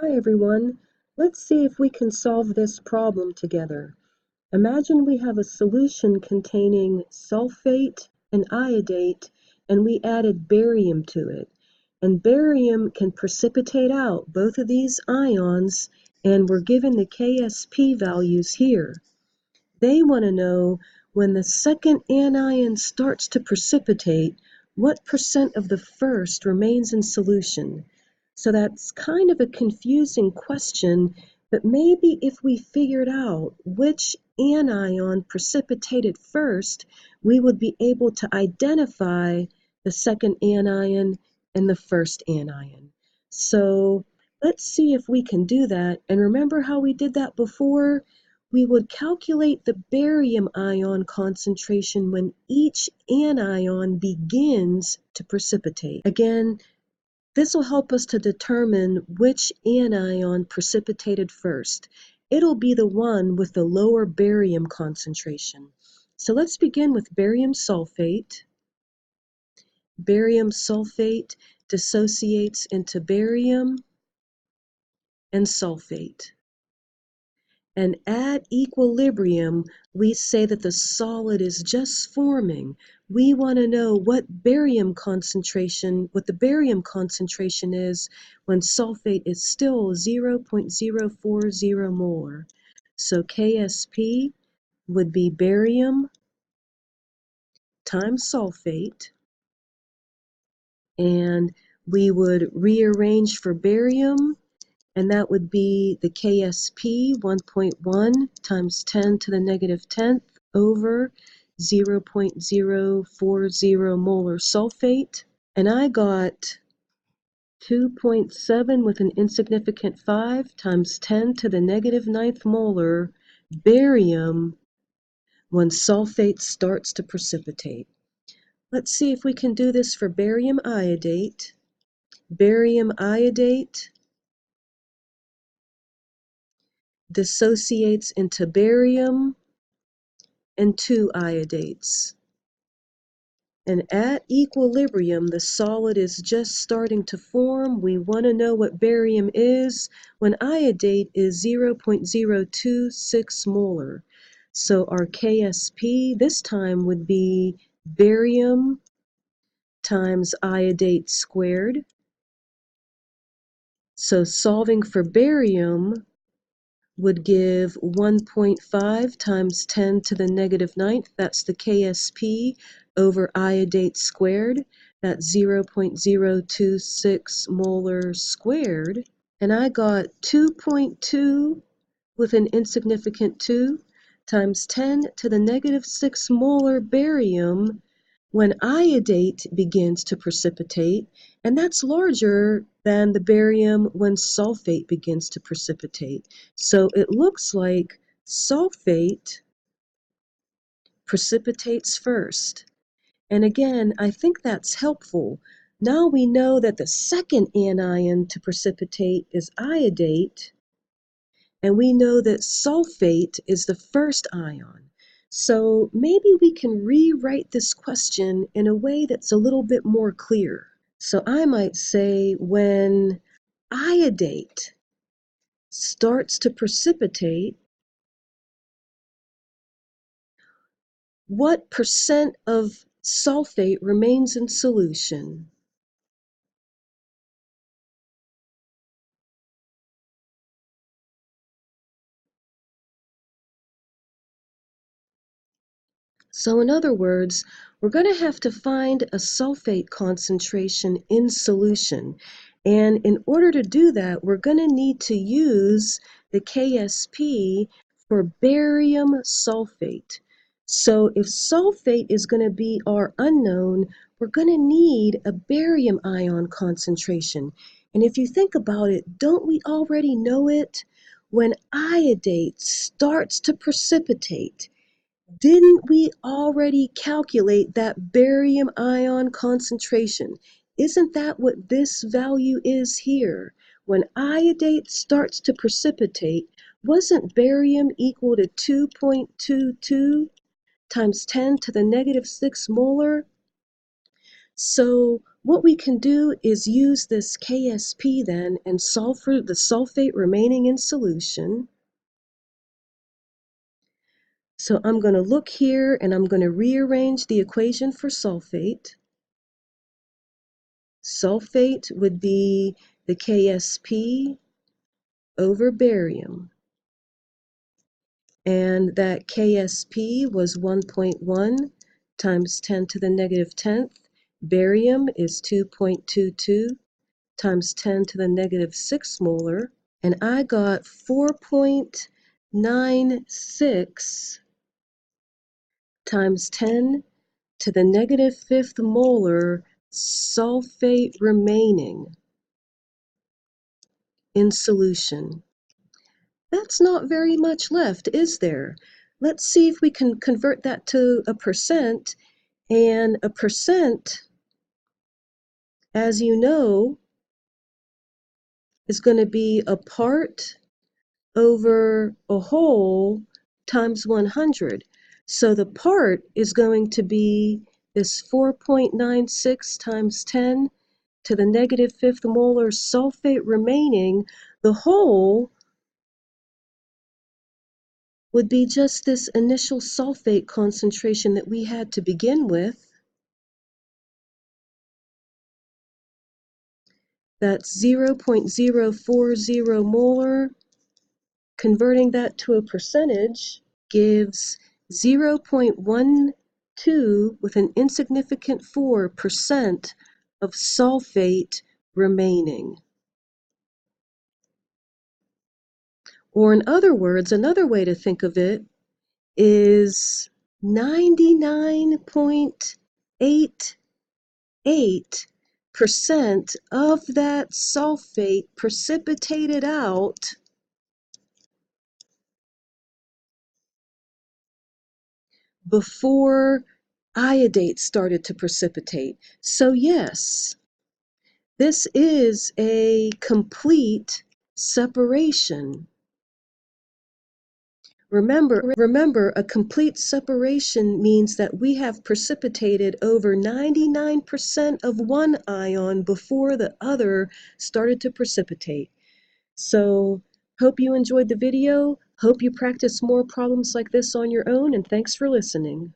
Hi everyone. Let's see if we can solve this problem together. Imagine we have a solution containing sulfate and iodate and we added barium to it. And barium can precipitate out both of these ions and we're given the KSP values here. They want to know when the second anion starts to precipitate, what percent of the first remains in solution? So that's kind of a confusing question, but maybe if we figured out which anion precipitated first, we would be able to identify the second anion and the first anion. So let's see if we can do that. And remember how we did that before? We would calculate the barium ion concentration when each anion begins to precipitate. Again, this will help us to determine which anion precipitated first. It'll be the one with the lower barium concentration. So let's begin with barium sulfate. Barium sulfate dissociates into barium and sulfate. And at equilibrium, we say that the solid is just forming. We want to know what the barium concentration is when sulfate is still 0.040 molar. So KSP would be barium times sulfate, and we would rearrange for barium, and that would be the KSP 1.1 times 10 to the negative 10th over 0.040 molar sulfate. And I got 2.7 with an insignificant 5 times 10 to the negative 9th molar barium when sulfate starts to precipitate. Let's see if we can do this for barium iodate. Barium iodate dissociates into barium and 2 iodates. And at equilibrium, the solid is just starting to form. We want to know what barium is when iodate is 0.026 molar. So our KSP this time would be barium times iodate squared. So solving for barium would give 1.5 times 10 to the negative 9th. That's the KSP over iodate squared. That's 0.026 molar squared. And I got 2.2 with an insignificant 2 times 10 to the negative 6 molar barium when iodate begins to precipitate, and that's larger than the barium when sulfate begins to precipitate. So it looks like sulfate precipitates first. And again, I think that's helpful. Now we know that the second anion to precipitate is iodate, and we know that sulfate is the first ion. So maybe we can rewrite this question in a way that's a little bit more clear. So I might say when iodate starts to precipitate, what percent of sulfate remains in solution? So in other words, we're going to have to find a sulfate concentration in solution. And in order to do that, we're going to need to use the KSP for barium sulfate. So if sulfate is going to be our unknown, we're going to need a barium ion concentration. And if you think about it, don't we already know it? When iodate starts to precipitate, didn't we already calculate that barium ion concentration? Isn't that what this value is here? When iodate starts to precipitate, wasn't barium equal to 2.22 times 10 to the negative 6 molar? So what we can do is use this KSP then and solve for the sulfate remaining in solution. So I'm going to look here and I'm going to rearrange the equation for sulfate. Sulfate would be the KSP over barium. And that KSP was 1.1 times 10 to the negative 10th. Barium is 2.22 times 10 to the negative 6 molar. And I got 4.96 times 10 to the negative 5th molar sulfate remaining in solution. That's not very much left, is there? Let's see if we can convert that to a percent. And a percent, as you know, is going to be a part over a whole times 100. So the part is going to be this 4.96 times 10 to the negative 5th molar sulfate remaining. The whole would be just this initial sulfate concentration that we had to begin with. That's 0.040 molar. Converting that to a percentage gives 0.12 with an insignificant 4% of sulfate remaining. Or in other words, another way to think of it is 99.88% of that sulfate precipitated out before iodate started to precipitate. So yes, this is a complete separation. Remember, a complete separation means that we have precipitated over 99% of one ion before the other started to precipitate. So, hope you enjoyed the video. Hope you practice more problems like this on your own, and thanks for listening.